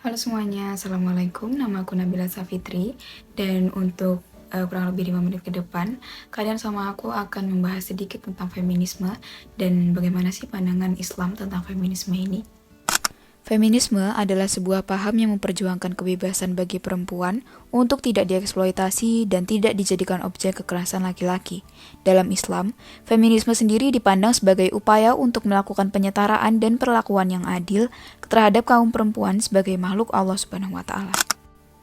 Halo semuanya, Assalamualaikum. Nama aku Nabila Safitri. Dan untuk kurang lebih 5 menit ke depan, kalian sama aku akan membahas sedikit tentang feminisme dan bagaimana sih pandangan Islam tentang feminisme ini. Feminisme adalah sebuah paham yang memperjuangkan kebebasan bagi perempuan untuk tidak dieksploitasi dan tidak dijadikan objek kekerasan laki-laki. Dalam Islam, feminisme sendiri dipandang sebagai upaya untuk melakukan penyetaraan dan perlakuan yang adil terhadap kaum perempuan sebagai makhluk Allah Subhanahu wa Ta'ala.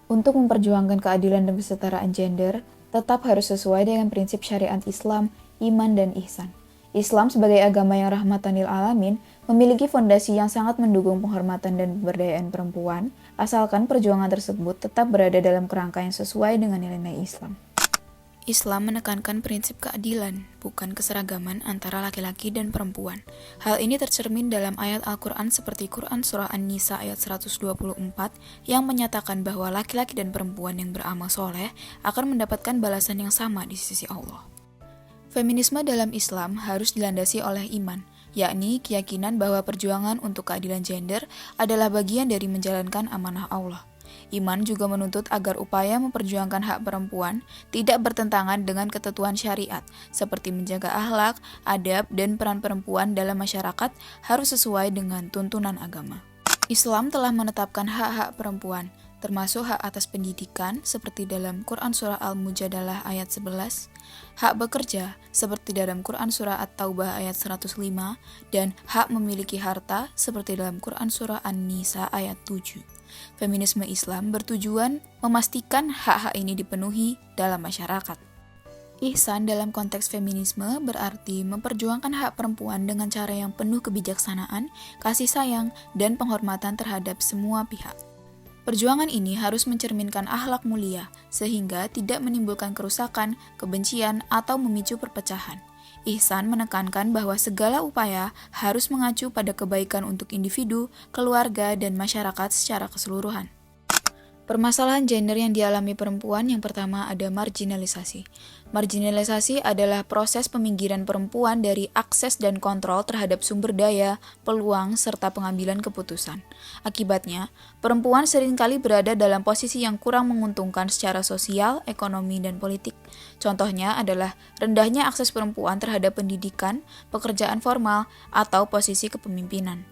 Untuk memperjuangkan keadilan dan kesetaraan gender, tetap harus sesuai dengan prinsip syariat Islam, iman, dan ihsan. Islam sebagai agama yang rahmatan lil alamin memiliki fondasi yang sangat mendukung penghormatan dan pemberdayaan perempuan, asalkan perjuangan tersebut tetap berada dalam kerangka yang sesuai dengan nilai-nilai Islam. Islam menekankan prinsip keadilan, bukan keseragaman antara laki-laki dan perempuan. Hal ini tercermin dalam ayat Al-Quran seperti Quran Surah An-Nisa ayat 124 yang menyatakan bahwa laki-laki dan perempuan yang beramal soleh akan mendapatkan balasan yang sama di sisi Allah. Feminisme dalam Islam harus dilandasi oleh iman, yakni keyakinan bahwa perjuangan untuk keadilan gender adalah bagian dari menjalankan amanah Allah. Iman juga menuntut agar upaya memperjuangkan hak perempuan tidak bertentangan dengan ketentuan syariat, seperti menjaga akhlak, adab, dan peran perempuan dalam masyarakat harus sesuai dengan tuntunan agama. Islam telah menetapkan hak-hak perempuan, termasuk hak atas pendidikan seperti dalam Quran Surah Al-Mujadalah ayat 11, hak bekerja seperti dalam Quran Surah At-Taubah ayat 105, dan hak memiliki harta seperti dalam Quran Surah An-Nisa ayat 7. Feminisme Islam bertujuan memastikan hak-hak ini dipenuhi dalam masyarakat. Ihsan dalam konteks feminisme berarti memperjuangkan hak perempuan dengan cara yang penuh kebijaksanaan, kasih sayang, dan penghormatan terhadap semua pihak. Perjuangan ini harus mencerminkan akhlak mulia, sehingga tidak menimbulkan kerusakan, kebencian, atau memicu perpecahan. Ihsan menekankan bahwa segala upaya harus mengacu pada kebaikan untuk individu, keluarga, dan masyarakat secara keseluruhan. Permasalahan gender yang dialami perempuan yang pertama ada marginalisasi. Marginalisasi adalah proses peminggiran perempuan dari akses dan kontrol terhadap sumber daya, peluang, serta pengambilan keputusan. Akibatnya, perempuan seringkali berada dalam posisi yang kurang menguntungkan secara sosial, ekonomi, dan politik. Contohnya adalah rendahnya akses perempuan terhadap pendidikan, pekerjaan formal, atau posisi kepemimpinan.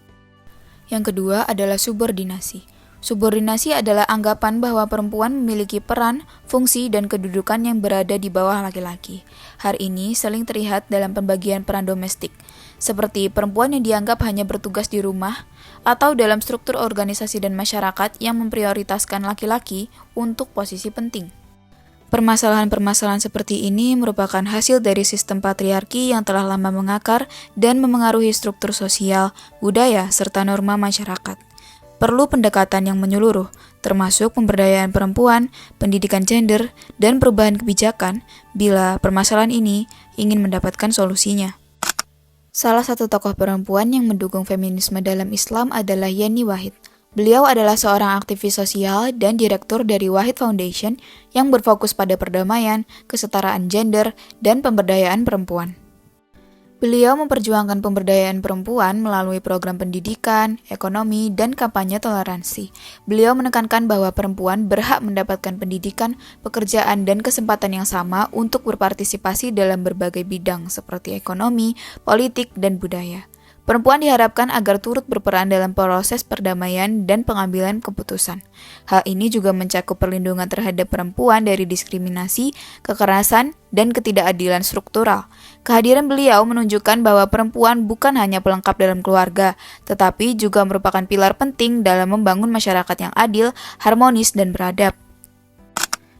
Yang kedua adalah subordinasi. Subordinasi adalah anggapan bahwa perempuan memiliki peran, fungsi, dan kedudukan yang berada di bawah laki-laki. Hal ini sering terlihat dalam pembagian peran domestik, seperti perempuan yang dianggap hanya bertugas di rumah, atau dalam struktur organisasi dan masyarakat yang memprioritaskan laki-laki untuk posisi penting. Permasalahan-permasalahan seperti ini merupakan hasil dari sistem patriarki yang telah lama mengakar dan memengaruhi struktur sosial, budaya, serta norma masyarakat. Perlu pendekatan yang menyeluruh, termasuk pemberdayaan perempuan, pendidikan gender, dan perubahan kebijakan bila permasalahan ini ingin mendapatkan solusinya. Salah satu tokoh perempuan yang mendukung feminisme dalam Islam adalah Yeni Wahid. Beliau adalah seorang aktivis sosial dan direktur dari Wahid Foundation yang berfokus pada perdamaian, kesetaraan gender, dan pemberdayaan perempuan. Beliau memperjuangkan pemberdayaan perempuan melalui program pendidikan, ekonomi, dan kampanye toleransi. Beliau menekankan bahwa perempuan berhak mendapatkan pendidikan, pekerjaan, dan kesempatan yang sama untuk berpartisipasi dalam berbagai bidang seperti ekonomi, politik, dan budaya. Perempuan diharapkan agar turut berperan dalam proses perdamaian dan pengambilan keputusan. Hal ini juga mencakup perlindungan terhadap perempuan dari diskriminasi, kekerasan, dan ketidakadilan struktural. Kehadiran beliau menunjukkan bahwa perempuan bukan hanya pelengkap dalam keluarga, tetapi juga merupakan pilar penting dalam membangun masyarakat yang adil, harmonis, dan beradab.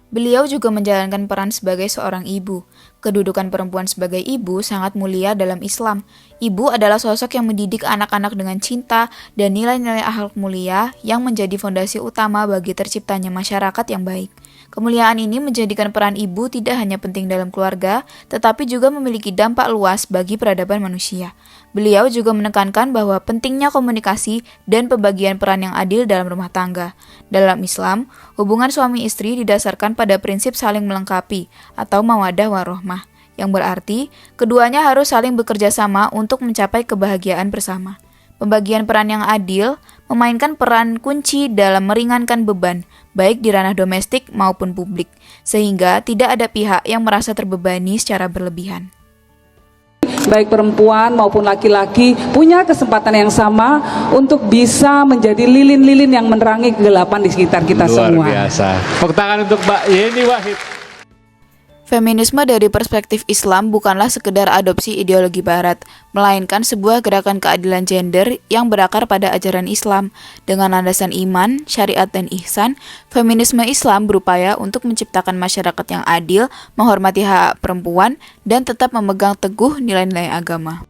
Beliau juga menjalankan peran sebagai seorang ibu. Kedudukan perempuan sebagai ibu sangat mulia dalam Islam. Ibu adalah sosok yang mendidik anak-anak dengan cinta dan nilai-nilai akhlak mulia yang menjadi fondasi utama bagi terciptanya masyarakat yang baik. Kemuliaan ini menjadikan peran ibu tidak hanya penting dalam keluarga, tetapi juga memiliki dampak luas bagi peradaban manusia. Beliau juga menekankan bahwa pentingnya komunikasi dan pembagian peran yang adil dalam rumah tangga. Dalam Islam, hubungan suami istri didasarkan pada prinsip saling melengkapi atau mawaddah warahmah, yang berarti keduanya harus saling bekerja sama untuk mencapai kebahagiaan bersama. Pembagian peran yang adil memainkan peran kunci dalam meringankan beban, baik di ranah domestik maupun publik, sehingga tidak ada pihak yang merasa terbebani secara berlebihan. Baik perempuan maupun laki-laki punya kesempatan yang sama untuk bisa menjadi lilin-lilin yang menerangi kegelapan di sekitar kita semua. Luar biasa. Tepuk tangan untuk Mbak Yeni Wahid. Feminisme dari perspektif Islam bukanlah sekedar adopsi ideologi Barat, melainkan sebuah gerakan keadilan gender yang berakar pada ajaran Islam. Dengan landasan iman, syariat, dan ihsan, feminisme Islam berupaya untuk menciptakan masyarakat yang adil, menghormati hak perempuan, dan tetap memegang teguh nilai-nilai agama.